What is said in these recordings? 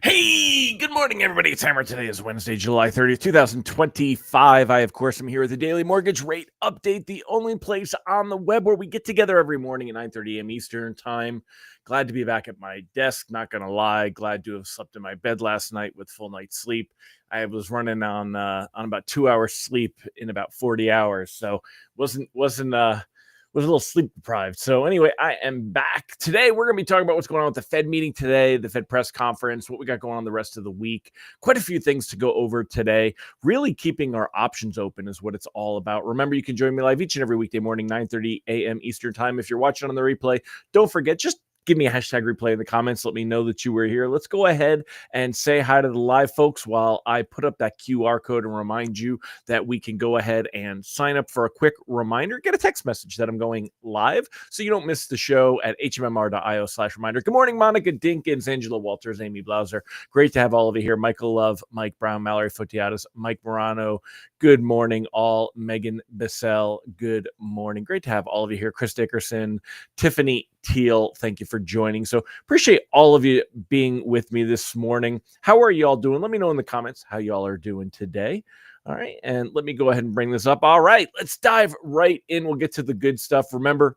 Hey, good morning, everybody. It's Hammer. Today is Wednesday, July 30th, 2025. I, of course, am here with the Daily Mortgage Rate Update, the only place on the web where we get together every morning at 9:30 a.m. Eastern Time. Glad to be back at my desk, not going to lie. Glad to have slept in my bed last night with full night's sleep. I was running on about 2 hours sleep in about 40 hours, so was a little sleep deprived. So anyway, I am back. Today, we're going to be talking about what's going on with the Fed meeting today, the Fed press conference, what we got going on the rest of the week. Quite a few things to go over today. Really keeping our options open is what it's all about. Remember, you can join me live each and every weekday morning, 9:30 a.m. Eastern Time. If you're watching on the replay, don't forget, just give me a hashtag replay in the comments. Let me know that you were here. Let's go ahead and say hi to the live folks while I put up that QR code and remind you that we can go ahead and sign up for a quick reminder. Get a text message that I'm going live so you don't miss the show at hmmr.io/reminder. Good morning, Monica Dinkins, Angela Walters, Amy Blauser. Great to have all of you here. Michael Love, Mike Brown, Mallory Fotiadas, Mike Morano. Good morning, all. Megan Bissell, good morning. Great to have all of you here. Chris Dickerson, Tiffany Teal, thank you for joining. So appreciate all of you being with me this morning. How are you all doing? Let me know in the comments how y'all are doing today. All right, and let me go ahead and bring this up. All right, let's dive right in. We'll get to the good stuff. Remember,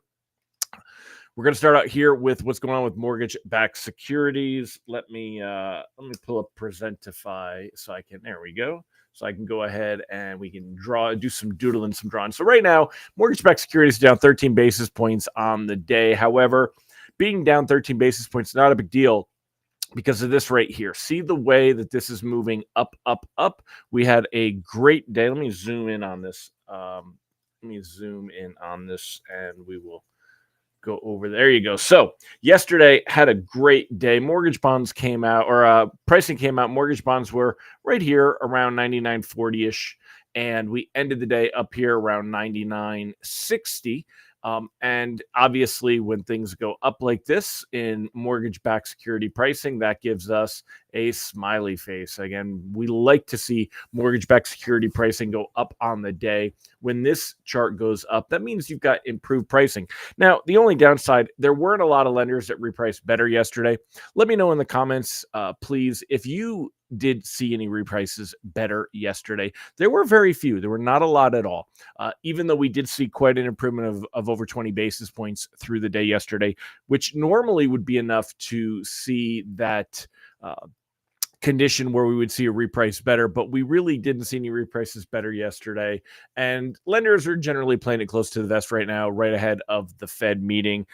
we're going to start out here with what's going on with mortgage-backed securities. Let me pull up Presentify so I can. There we go. So I can go ahead and we can do some doodling, some drawing. So right now, mortgage-backed securities down 13 basis points on the day. However, being down 13 basis points, not a big deal because of this right here. See the way that this is moving up, up, up. We had a great day. Let me zoom in on this. And we will go over. There you go. So yesterday had a great day. Mortgage bonds came out, or pricing came out. Mortgage bonds were right here around 99.40-ish, and we ended the day up here around 99.60. And obviously, when things go up like this in mortgage-backed security pricing, that gives us a smiley face. Again, we like to see mortgage-backed security pricing go up on the day. When this chart goes up, that means you've got improved pricing. Now, the only downside, there weren't a lot of lenders that repriced better yesterday. Let me know in the comments, please, if you did see any reprices better yesterday. There were very few. There were not a lot at all. Even though we did see quite an improvement of over 20 basis points through the day yesterday, which normally would be enough to see that condition where we would see a reprice better, but we really didn't see any reprices better yesterday. And lenders are generally playing it close to the vest right now, right ahead of the Fed meeting.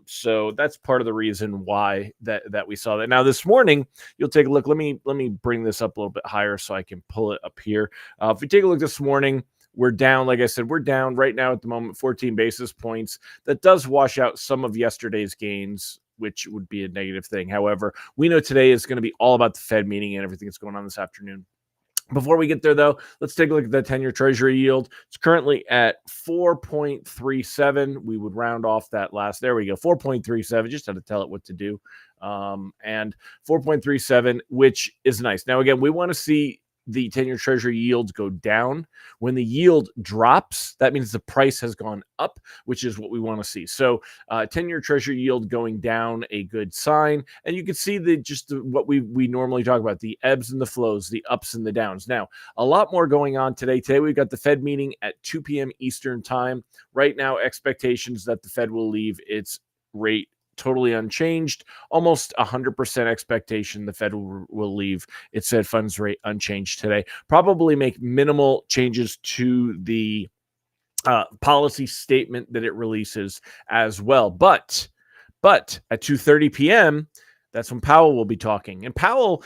So that's part of the reason why that we saw that. Now this morning, you'll take a look. Let me bring this up a little bit higher so I can pull it up here. If we take a look this morning, we're down, like I said, we're down right now at the moment, 14 basis points. That does wash out some of yesterday's gains, which would be a negative thing. However, we know today is going to be all about the Fed meeting and everything that's going on this afternoon. Before we get there, though, let's take a look at the 10-year Treasury yield. It's currently at 4.37. We would round off that last. There we go, 4.37. Just had to tell it what to do. And 4.37, which is nice. Now, again, we want to see the 10-year Treasury yields go down. When the yield drops, that means the price has gone up, which is what we want to see. So 10-year Treasury yield going down, a good sign. And you can see what we normally talk about, the ebbs and the flows, the ups and the downs. Now, a lot more going on today. Today, we've got the Fed meeting at 2 p.m. Eastern Time. Right now, expectations that the Fed will leave its rate totally unchanged, almost 100% expectation the Fed will leave its Fed funds rate unchanged today. Probably make minimal changes to the policy statement that it releases as well. But at 2:30 p.m., that's when Powell will be talking. And Powell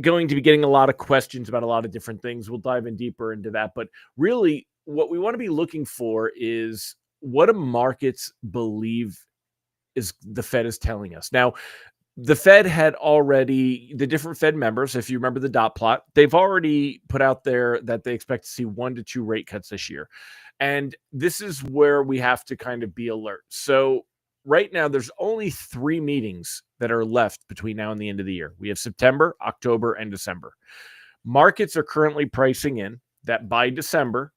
going to be getting a lot of questions about a lot of different things. We'll dive in deeper into that. But really, what we want to be looking for is what do markets believe is the Fed is telling us. Now, the Fed had already, the different Fed members, if you remember the dot plot, they've already put out there that they expect to see 1 to 2 rate cuts this year. And this is where we have to kind of be alert. So right now, there's only 3 meetings that are left between now and the end of the year. We have September, October, and December. Markets are currently pricing in that by December,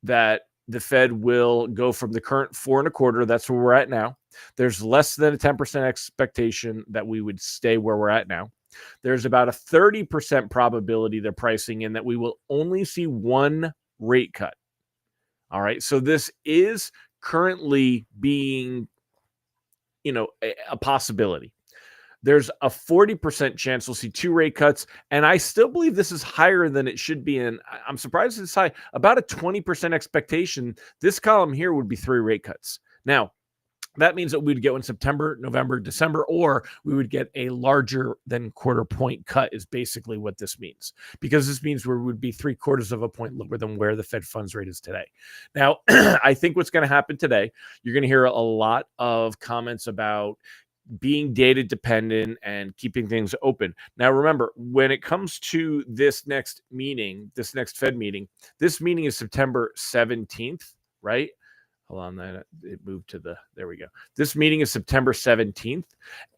that the Fed will go from the current 4.25. That's where we're at now. There's less than a 10% expectation that we would stay where we're at now. There's about a 30% probability they're pricing in that we will only see one rate cut. All right. So this is currently being, a possibility. There's a 40% chance we'll see two rate cuts. And I still believe this is higher than it should be. And I'm surprised it's high. About a 20% expectation. This column here would be three rate cuts. Now, that means that we'd get one September, November, December, or we would get a larger than quarter point cut is basically what this means. Because this means we would be 3/4 of a point lower than where the Fed funds rate is today. Now, I think what's going to happen today, you're going to hear a lot of comments about being data dependent and keeping things open. Now, remember, when it comes to this next Fed meeting, this meeting is September 17th, right? Hold on, that it moved to there we go. This meeting is September 17th.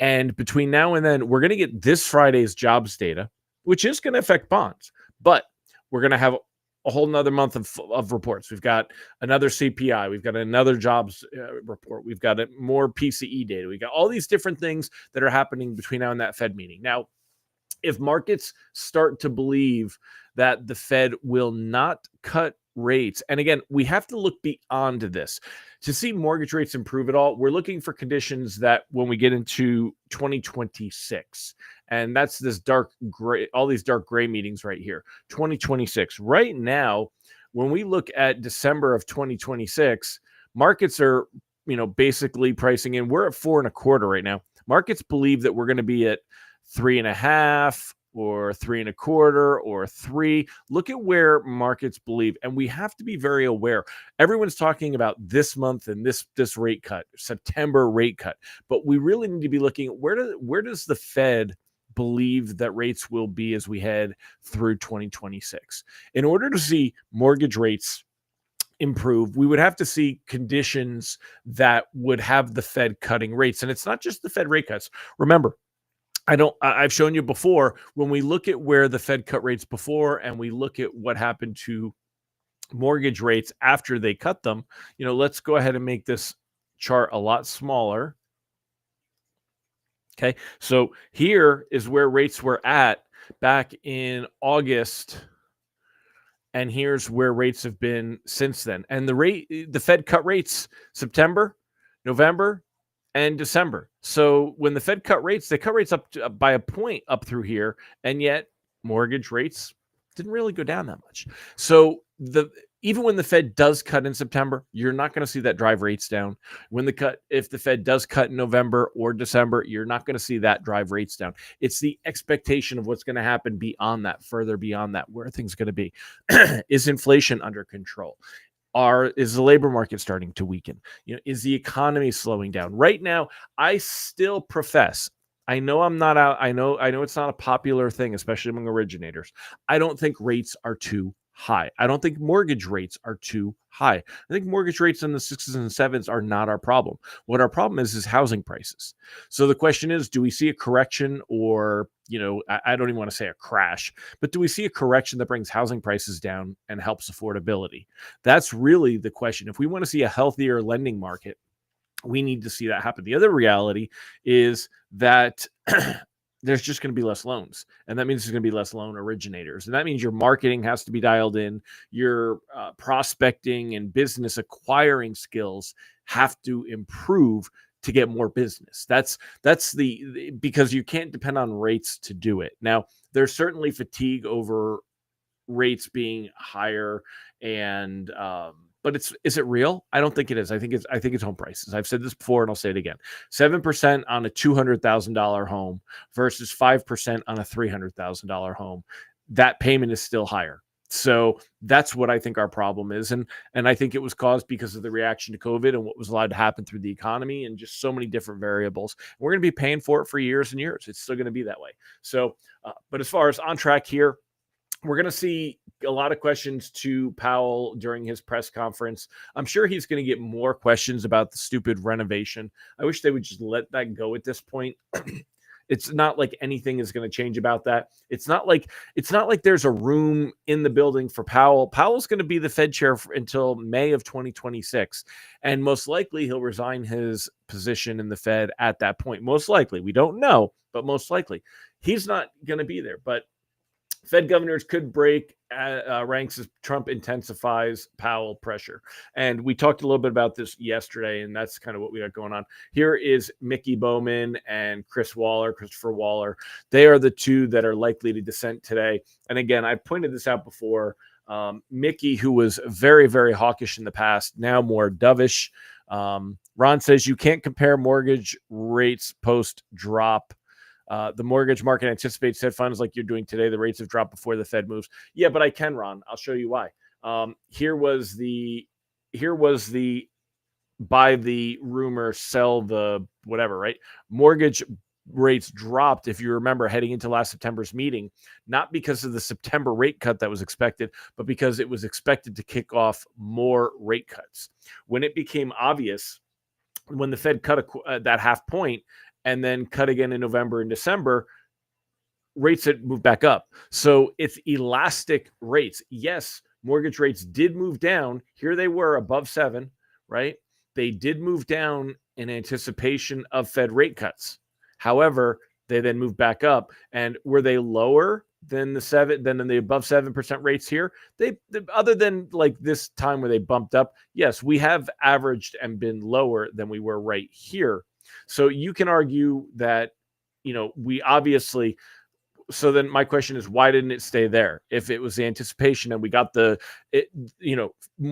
And between now and then, we're going to get this Friday's jobs data, which is going to affect bonds. But we're going to have a whole nother month of reports. We've got another CPI. We've got another jobs report. We've got more PCE data. We've got all these different things that are happening between now and that Fed meeting. Now, if markets start to believe that the Fed will not cut rates, and again, we have to look beyond this to see mortgage rates improve at all. We're looking for conditions that when we get into 2026, and that's this dark gray, all these dark gray meetings right here, 2026. Right now, when we look at December of 2026, markets are, basically pricing in. We're at 4.25 right now. Markets believe that we're going to be at 3.5 or 3.25 or 3. Look at where markets believe. And we have to be very aware. Everyone's talking about this month and this rate cut, September rate cut. But we really need to be looking at where does the Fed believe that rates will be as we head through 2026. In order to see mortgage rates improve, we would have to see conditions that would have the Fed cutting rates. And it's not just the Fed rate cuts. Remember, I've shown you before, when we look at where the Fed cut rates before and we look at what happened to mortgage rates after they cut them, let's go ahead and make this chart a lot smaller. Okay. So here is where rates were at back in August. And here's where rates have been since then. And the Fed cut rates September, November, and December. So when the Fed cut rates, they cut rates up by a point up through here, and yet mortgage rates didn't really go down that much. So even when the Fed does cut in September, you're not going to see that drive rates down. If the Fed does cut in November or December, you're not going to see that drive rates down. It's the expectation of what's going to happen beyond that, further beyond that, where are things going to be? Is inflation under control? Is the labor market starting to weaken? Is the economy slowing down? Right now, I still profess, I know I'm not out. I know it's not a popular thing, especially among originators. I don't think rates are too high. I don't think mortgage rates are too high. I think mortgage rates in the 6s and 7s are not our problem. What our problem is housing prices. So the question is, do we see a correction or, I don't even want to say a crash, but do we see a correction that brings housing prices down and helps affordability? That's really the question. If we want to see a healthier lending market, we need to see that happen. The other reality is that there's just going to be less loans. And that means there's going to be less loan originators. And that means your marketing has to be dialed in. Your prospecting and business acquiring skills have to improve to get more business. That's because you can't depend on rates to do it. Now, there's certainly fatigue over rates being higher and but is it real? I don't think it is. I think it's home prices. I've said this before and I'll say it again. 7% on a $200,000 home versus 5% on a $300,000 home. That payment is still higher. So that's what I think our problem is. And I think it was caused because of the reaction to COVID and what was allowed to happen through the economy and just so many different variables. We're going to be paying for it for years and years. It's still going to be that way. So, but as far as on track here, we're going to see a lot of questions to Powell during his press conference. I'm sure he's going to get more questions about the stupid renovation. I wish they would just let that go at this point. It's not like anything is going to change about that. It's not like there's a room in the building for Powell. Powell's going to be the Fed chair until May of 2026, and most likely he'll resign his position in the Fed at that point. Most likely, we don't know, but most likely he's not going to be there. But Fed governors could break ranks as Trump intensifies Powell pressure. And we talked a little bit about this yesterday, and that's kind of what we got going on. Here is Mickey Bowman and Christopher Waller. They are the two that are likely to dissent today. And again, I pointed this out before. Mickey, who was very, very hawkish in the past, now more dovish. Ron says you can't compare mortgage rates post drop. The mortgage market anticipates Fed funds like you're doing today. The rates have dropped before the Fed moves. Yeah, but I can, Ron. I'll show you why. Here was the buy the rumor, sell the whatever, right? Mortgage rates dropped, if you remember, heading into last September's meeting, not because of the September rate cut that was expected, but because it was expected to kick off more rate cuts. When it became obvious, when the Fed cut that half point, and then cut again in November and December, rates had moved back up. So it's elastic rates. Yes, mortgage rates did move down. Here they were above 7, right? They did move down in anticipation of Fed rate cuts. However, they then moved back up. And were they lower than the above 7% rates here? They other than like this time where they bumped up, yes, we have averaged and been lower than we were right here. So you can argue that, we obviously. So then my question is, why didn't it stay there? If it was the anticipation and we got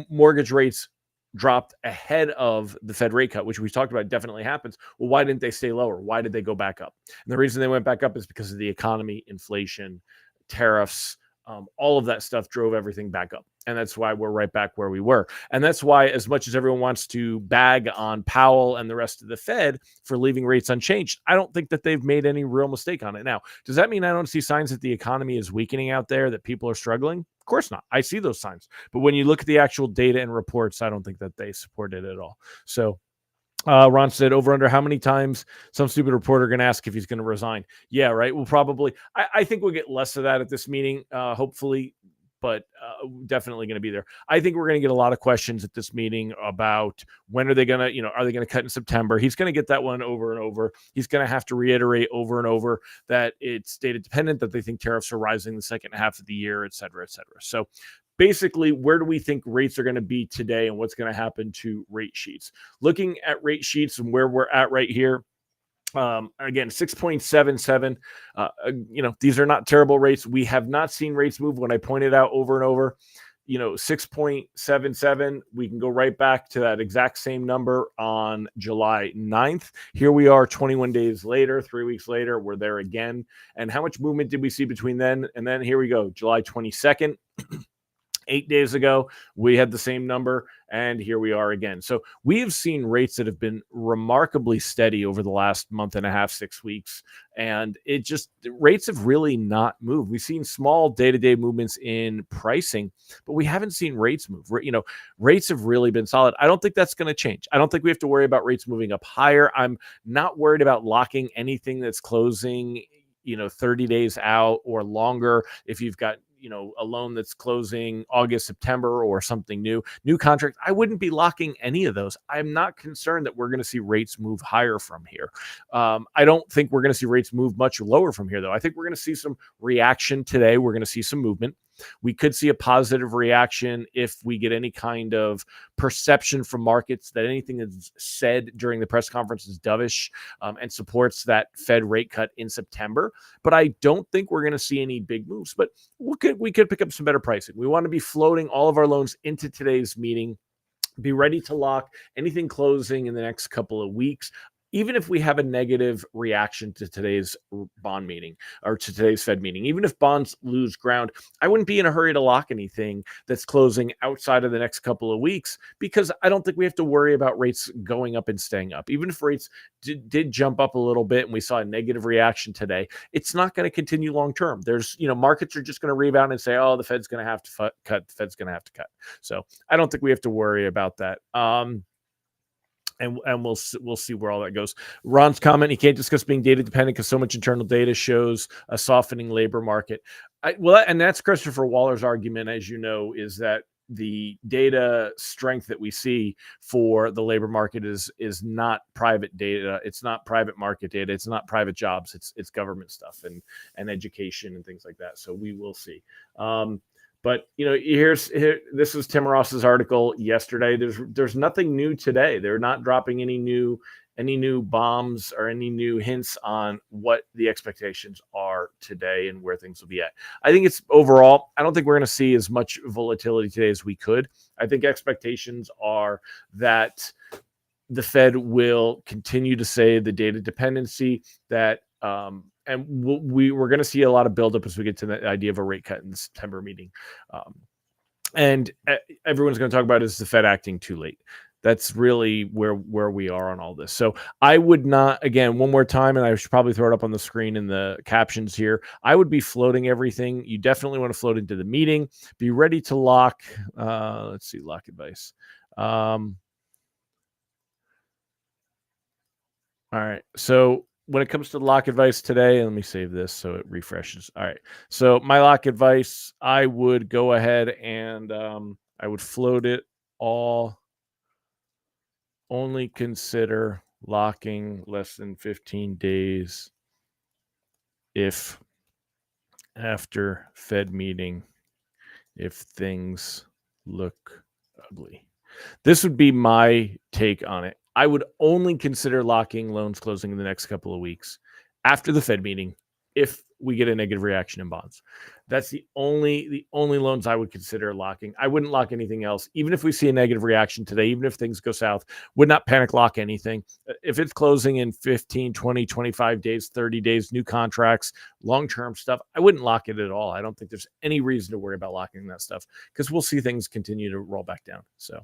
mortgage rates dropped ahead of the Fed rate cut, which we talked about definitely happens. Well, why didn't they stay lower? Why did they go back up? And the reason they went back up is because of the economy, inflation, tariffs, all of that stuff drove everything back up. And that's why we're right back where we were. And that's why, as much as everyone wants to bag on Powell and the rest of the Fed for leaving rates unchanged, I don't think that they've made any real mistake on it. Now, does that mean I don't see signs that the economy is weakening out there, that people are struggling? Of course not. I see those signs. But when you look at the actual data and reports, I don't think that they support it at all. So Ron said, over under how many times some stupid reporter going to ask if he's going to resign? Yeah, right. We'll probably, I think we'll get less of that at this meeting, hopefully, but definitely going to be there. I think we're going to get a lot of questions at this meeting about when are they going to, are they going to cut in September? He's going to get that one over and over. He's going to have to reiterate over and over that it's data dependent, that they think tariffs are rising the second half of the year, et cetera, et cetera. So basically, where do we think rates are going to be today and what's going to happen to rate sheets? Looking at rate sheets and where we're at right here, again, 6.77. These are not terrible rates. We have not seen rates move. When I pointed out over and over, 6.77, we can go right back to that exact same number on July 9th. Here we are 21 days later, 3 weeks later, we're there again. And how much movement did we see between then and then? Here we go, July 22nd. 8 days ago, we had the same number, and here we are again. So we have seen rates that have been remarkably steady over the last month and a half, 6 weeks, and rates have really not moved. We've seen small day-to-day movements in pricing, but we haven't seen rates move. Rates have really been solid. I don't think that's going to change. I don't think we have to worry about rates moving up higher. I'm not worried about locking anything that's closing 30 days out or longer. If you've got a loan that's closing August, September, or something new contract, I wouldn't be locking any of those. I'm not concerned that we're going to see rates move higher from here. I don't think we're going to see rates move much lower from here, though. I think we're going to see some reaction today. We're going to see some movement. We could see a positive reaction if we get any kind of perception from markets that anything that's said during the press conference is dovish and supports that Fed rate cut in September. But I don't think we're going to see any big moves. But we could pick up some better pricing. We want to be floating all of our loans into today's meeting. Be ready to lock anything closing in the next couple of weeks. Even if we have a negative reaction to today's bond meeting or to today's Fed meeting, even if bonds lose ground, I wouldn't be in a hurry to lock anything that's closing outside of the next couple of weeks, because I don't think we have to worry about rates going up and staying up. Even if rates did jump up a little bit and we saw a negative reaction today, it's not going to continue long term. There's, markets are just going to rebound and say, oh, the Fed's going to have to cut. The Fed's going to have to cut. So I don't think we have to worry about that. and we'll see where all that goes. Ron's comment: he can't discuss being data dependent because so much internal data shows a softening labor market. And that's Christopher Waller's argument, as you know, is that the data strength that we see for the labor market is not private data. It's not private market data. It's not private jobs. It's government stuff and education and things like that. So we will see. But this is Tim Ross's article yesterday. There's nothing new today. They're not dropping any new bombs or any new hints on what the expectations are today and where things will be at. I think it's overall, I don't think we're going to see as much volatility today as we could. I think expectations are that the Fed will continue to say the data dependency that, and we're going to see a lot of buildup as we get to the idea of a rate cut in the September meeting. And everyone's going to talk about is the Fed acting too late. That's really where we are on all this. So I would not, again, one more time, and I should probably throw it up on the screen in the captions here. I would be floating everything. You definitely want to float into the meeting. Be ready to lock. Let's see, lock advice. All right. So when it comes to lock advice today, let me save this so it refreshes. All right. So my lock advice, I would go ahead and I would float it all. Only consider locking less than 15 days if after Fed meeting, if things look ugly. This would be my take on it. I would only consider locking loans closing in the next couple of weeks after the Fed meeting if we get a negative reaction in bonds. That's the only loans I would consider locking. I wouldn't lock anything else. Even if we see a negative reaction today, even if things go south, would not panic lock anything. If it's closing in 15, 20, 25 days, 30 days, new contracts, long-term stuff, I wouldn't lock it at all. I don't think there's any reason to worry about locking that stuff because we'll see things continue to roll back down. So,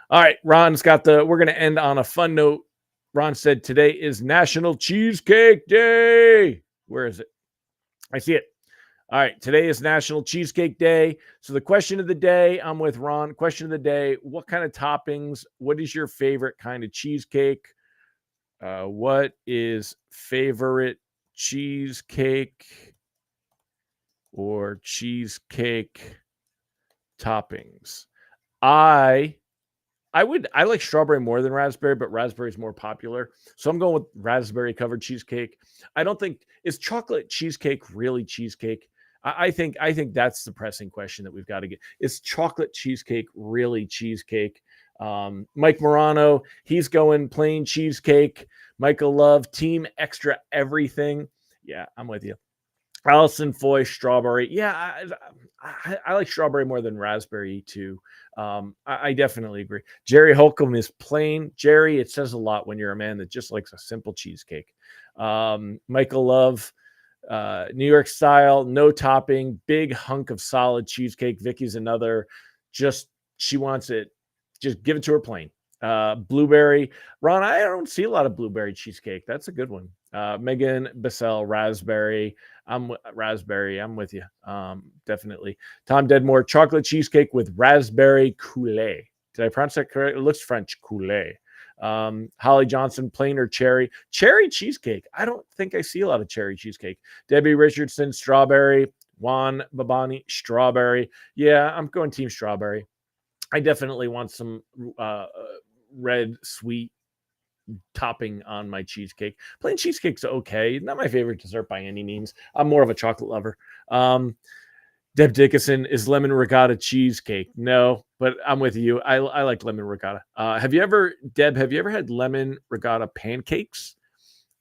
all right, Ron's got we're going to end on a fun note. Ron said today is National Cheesecake Day. Where is it? I see it. All right. Today is National Cheesecake Day. So the question of the day, I'm with Ron. Question of the day, what kind of toppings? What is your favorite kind of cheesecake? What is favorite cheesecake or cheesecake toppings? I like strawberry more than raspberry, but raspberry is more popular. So I'm going with raspberry covered cheesecake. I don't think is chocolate cheesecake really cheesecake. I think that's the pressing question that we've got to get. Is chocolate cheesecake really cheesecake? Mike Morano, he's going plain cheesecake. Michael Love, team extra everything. Yeah, I'm with you. Allison Foy, strawberry. Yeah, I like strawberry more than raspberry too. I definitely agree. Jerry Holcomb is plain. Jerry, it says a lot when you're a man that just likes a simple cheesecake. Michael Love, New York style, no topping, big hunk of solid cheesecake. Vicky's another. She wants it. Just give it to her plain. Blueberry. Ron, I don't see a lot of blueberry cheesecake. That's a good one. Megan Bissell, raspberry. I'm with you. Definitely. Tom Dedmore, chocolate cheesecake with raspberry coulis. Did I pronounce that correct? It looks French, coulis. Holly Johnson, plain or cherry? Cherry cheesecake. I don't think I see a lot of cherry cheesecake. Debbie Richardson, strawberry. Juan Babani, strawberry. Yeah, I'm going team strawberry. I definitely want some red sweet topping on my cheesecake. Plain cheesecake's okay. Not my favorite dessert by any means. I'm more of a chocolate lover. Deb Dickinson, is lemon ricotta cheesecake? No, but I'm with you. I like lemon ricotta. Have you ever had lemon ricotta pancakes?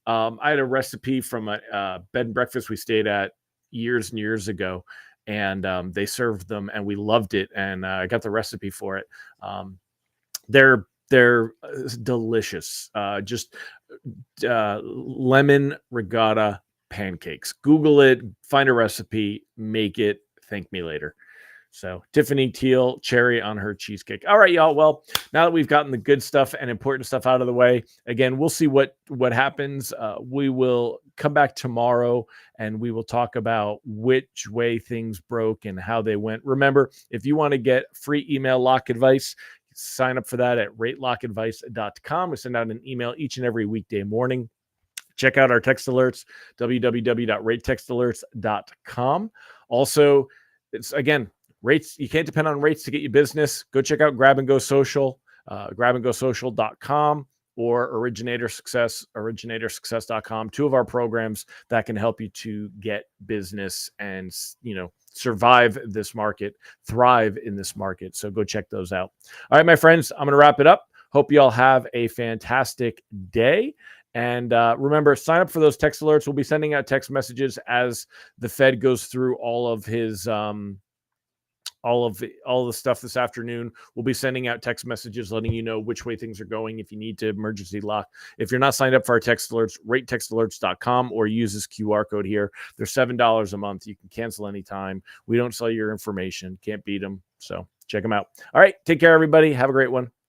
I had a recipe from a bed and breakfast we stayed at years and years ago, and they served them, and we loved it. And I got the recipe for it. They're delicious. Just lemon ricotta pancakes. Google it, find a recipe, make it. Thank me later. So Tiffany Teal, cherry on her cheesecake. All right, y'all. Well, now that we've gotten the good stuff and important stuff out of the way, again, we'll see what happens. We will come back tomorrow and we will talk about which way things broke and how they went. Remember, if you want to get free email lock advice, sign up for that at ratelockadvice.com. We send out an email each and every weekday morning. Check out our text alerts, www.ratetextalerts.com. Also, it's again, rates. You can't depend on rates to get you business. Go check out Grab and Go Social, grabandgosocial.com or originatorssuccess.com. Two of our programs that can help you to get business and, survive this market, thrive in this market. So go check those out. All right, my friends, I'm going to wrap it up. Hope you all have a fantastic day. And remember, sign up for those text alerts. We'll be sending out text messages as the Fed goes through all of his all the stuff this afternoon. We'll be sending out text messages letting you know which way things are going. If you need to emergency lock, if you're not signed up for our text alerts, ratetextalerts.com or use this QR code here. They're $7 a month. You can cancel anytime. We don't sell your information. Can't beat them. So check them out. All right. Take care, everybody. Have a great one.